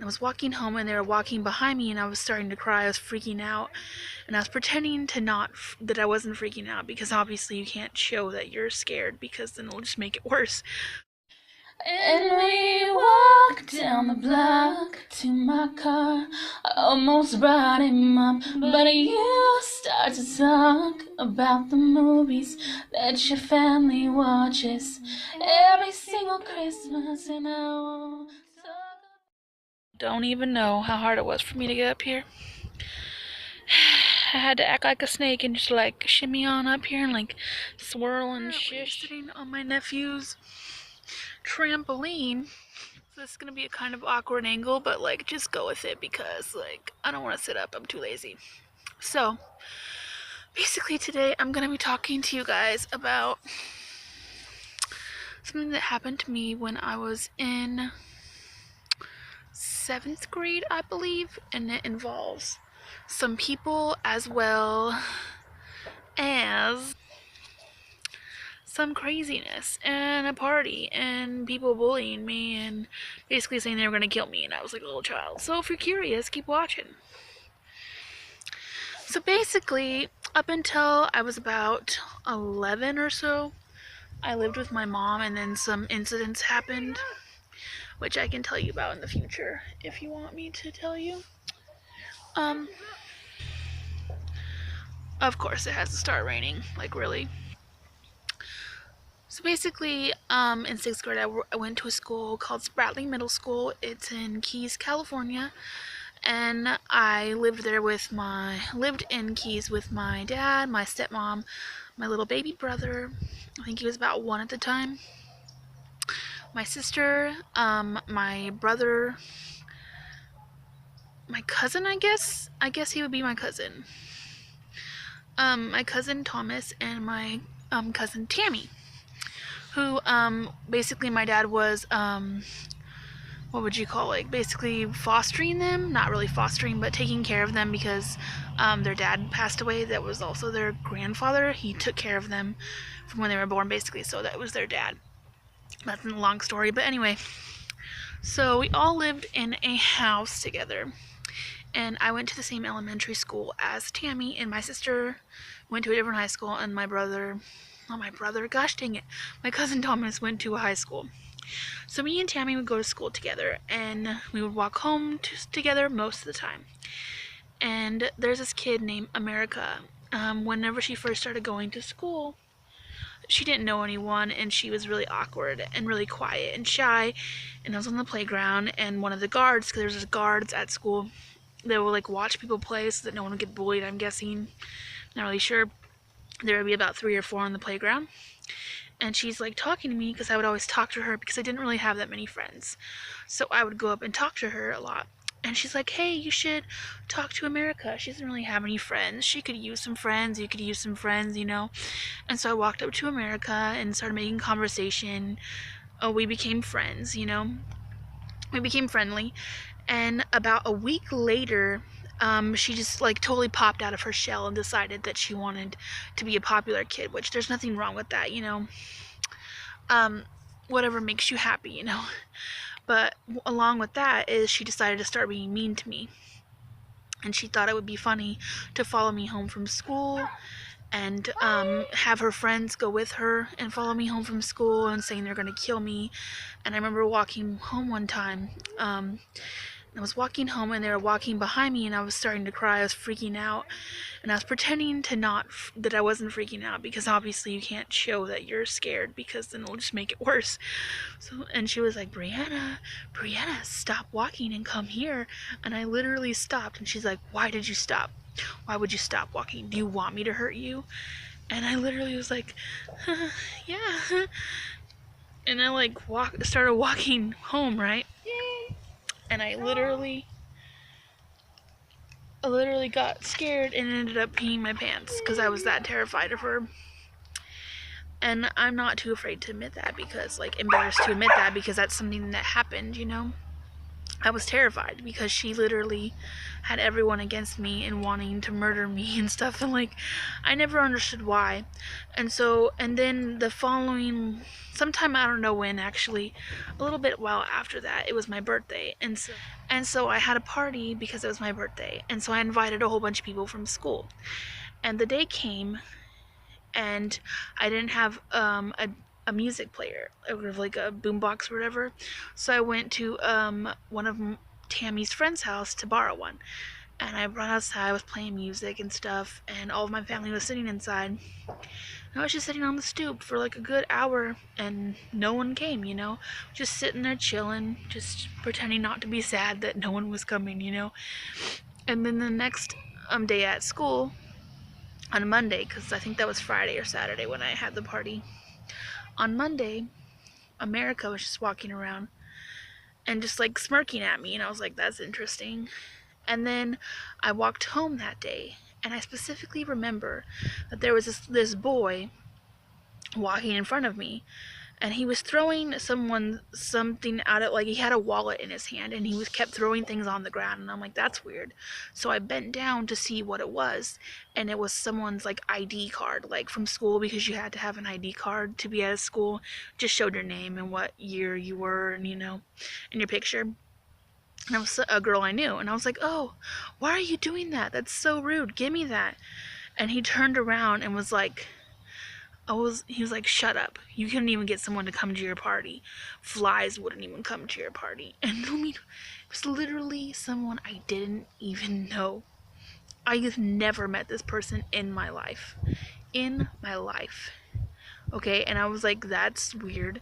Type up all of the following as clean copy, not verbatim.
I was walking home and they were walking behind me and I was starting to cry. I was freaking out and I was pretending to not that I wasn't freaking out, because obviously you can't show that you're scared because then it'll just make it worse. And we walked down the block to my car. I almost brought him up, but you start to talk about the movies that your family watches every single Christmas, and I won't talk. Don't even know how hard it was for me to get up here. I had to act like a snake and just like shimmy on up here and like swirl and shish. Sitting on my nephew's trampoline. So this is gonna be a kind of awkward angle, but like just go with it because like I don't want to sit up. I'm too lazy. So basically today I'm gonna be talking to you guys about something that happened to me when I was in 7th grade, I believe, and it involves some people as well as some craziness and a party and people bullying me and basically saying they were going to kill me, and I was like a little child. So if you're curious, keep watching. So basically, up until I was about 11 or so, I lived with my mom, and then some incidents happened, which I can tell you about in the future if you want me to tell you. Of course it has to start raining, like really. So basically, in 6th grade, I went to a school called Spratling Middle School. It's in Keys, California, and I lived in Keys with my dad, my stepmom, my little baby brother. I think he was about 1 at the time. My sister, my brother, my cousin, I guess he would be my cousin. My cousin Thomas and my cousin Tammy, who basically my dad was what would you call it? Basically fostering them, not really fostering, but taking care of them because their dad passed away. That was also their grandfather. He took care of them from when they were born, basically, so that was their dad. That's a long story, but anyway. So we all lived in a house together, and I went to the same elementary school as Tammy, and my sister went to a different high school, and my cousin Thomas went to a high school. So me and Tammy would go to school together, and we would walk home together most of the time. And there's this kid named America. Whenever she first started going to school, she didn't know anyone, and she was really awkward and really quiet and shy. And I was on the playground, and one of the guards, because there's guards at school, they will like watch people play so that no one would get bullied, I'm guessing. Not really sure. There would be about 3 or 4 on the playground. And she's like talking to me because I would always talk to her because I didn't really have that many friends. So I would go up and talk to her a lot. And she's like, hey, you should talk to America. She doesn't really have any friends. She could use some friends. You could use some friends, you know. And so I walked up to America and started making conversation. Oh, we became friends, you know. We became friendly. And about a week later, she just like totally popped out of her shell and decided that she wanted to be a popular kid, which there's nothing wrong with that, you know. Whatever makes you happy, you know. But along with that is she decided to start being mean to me. And she thought it would be funny to follow me home from school and have her friends go with her and follow me home from school and saying they're going to kill me. And I remember walking home one time. I was walking home and they were walking behind me and I was starting to cry. I was freaking out, and I was pretending to not that I wasn't freaking out because obviously you can't show that you're scared because then it'll just make it worse. So, and she was like, Brianna, stop walking and come here. And I literally stopped, and she's like, why did you stop? Why would you stop walking? Do you want me to hurt you? And I literally was like, yeah. And I like started walking home, right? And I literally got scared and ended up peeing my pants because I was that terrified of her. And I'm not too afraid to admit that because, like, embarrassed to admit that because that's something that happened, you know. I was terrified because she literally had everyone against me and wanting to murder me and stuff, and like I never understood why. And then the following sometime, I don't know when, actually a little bit while after that, it was my birthday, and so And so I had a party because it was my birthday. And so I invited a whole bunch of people from school. And the day came, and I didn't have a music player, or like a boombox or whatever. So I went to one of Tammy's friend's house to borrow one. And I brought outside, I was playing music and stuff, and all of my family was sitting inside. I was just sitting on the stoop for like a good hour, and no one came, just sitting there chilling, just pretending not to be sad that no one was coming. And then the next day at school, on Monday, because I think that was Friday or Saturday when I had the party. On Monday, America was just walking around and just like smirking at me, and I was like, that's interesting. And then I walked home that day, and I specifically remember that there was this boy walking in front of me, and he was throwing something out of, like, he had a wallet in his hand, and he was kept throwing things on the ground, and I'm like, that's weird. So I bent down to see what it was, and it was someone's like ID card, like from school, because you had to have an ID card to be at a school. Just showed your name and what year you were, and in your picture. And it was a girl I knew, and I was like, oh, why are you doing that? That's so rude, give me that. And he turned around and was like, he was like, shut up. You couldn't even get someone to come to your party. Flies wouldn't even come to your party. And I mean, it was literally someone I didn't even know. I've never met this person in my life. In my life. Okay, and I was like, that's weird.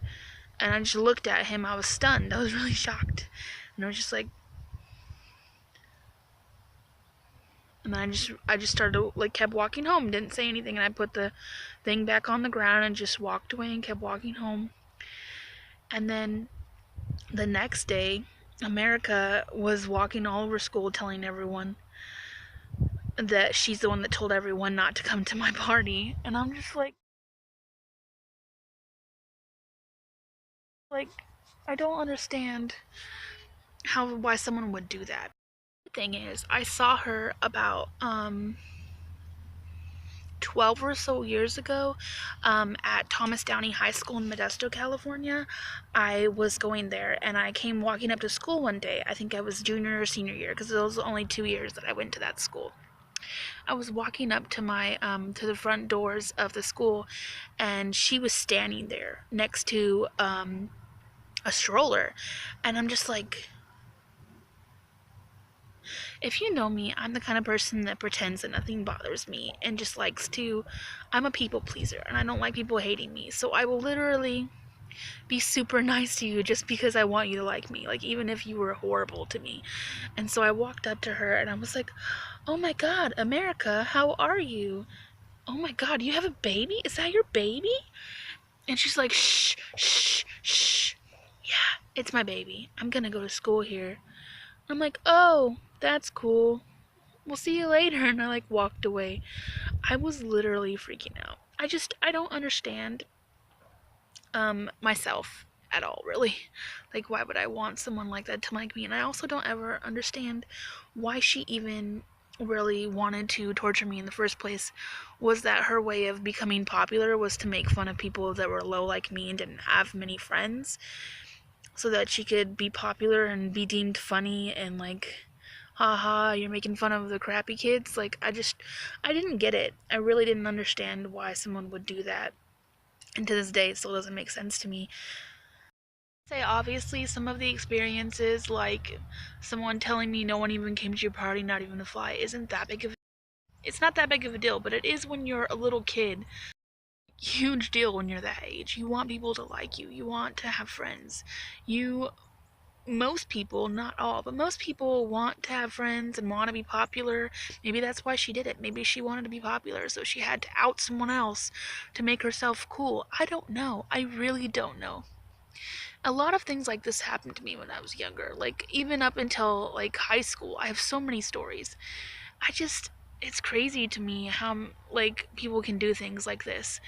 And I just looked at him. I was stunned. I was really shocked. And I was just like, and then I just started, like, kept walking home, didn't say anything, and I put the thing back on the ground and just walked away and kept walking home. And then the next day, America was walking all over school telling everyone that she's the one that told everyone not to come to my party. And I'm just like, I don't understand why someone would do that. The thing is, I saw her about 12 or so years ago at Thomas Downey High School in Modesto, California. I was going there, and I came walking up to school one day. I think I was junior or senior year, because it was only 2 years that I went to that school. I was walking up to my to the front doors of the school, and she was standing there next to a stroller, and I'm just like, if you know me, I'm the kind of person that pretends that nothing bothers me and just likes to, I'm a people pleaser, and I don't like people hating me. So I will literally be super nice to you just because I want you to like me, like, even if you were horrible to me. And so I walked up to her, and I was like, oh my god, America, how are you? Oh my god, you have a baby? Is that your baby? And she's like, shh, shh, shh. Yeah, it's my baby. I'm gonna go to school here. I'm like, oh, that's cool. We'll see you later. And I like walked away. I was literally freaking out. I don't understand myself at all, really. Like, why would I want someone like that to like me? And I also don't ever understand why she even really wanted to torture me in the first place. Was that her way of becoming popular, was to make fun of people that were low like me and didn't have many friends, so that she could be popular and be deemed funny and like, haha, you're making fun of the crappy kids? Like, I didn't get it. I really didn't understand why someone would do that. And to this day, it still doesn't make sense to me. Say, obviously, some of the experiences, like someone telling me no one even came to your party, not even the fly, isn't that big of a, it's not that big of a deal, but it is when you're a little kid. Huge deal when you're that age. You want people to like you. You want to have friends. Most people, not all, but most people want to have friends and want to be popular. Maybe that's why she did it. Maybe she wanted to be popular, so she had to out someone else to make herself cool. I don't know. I really don't know. A lot of things like this happened to me when I was younger. Like, even up until like high school, I have so many stories. It's crazy to me how like people can do things like this.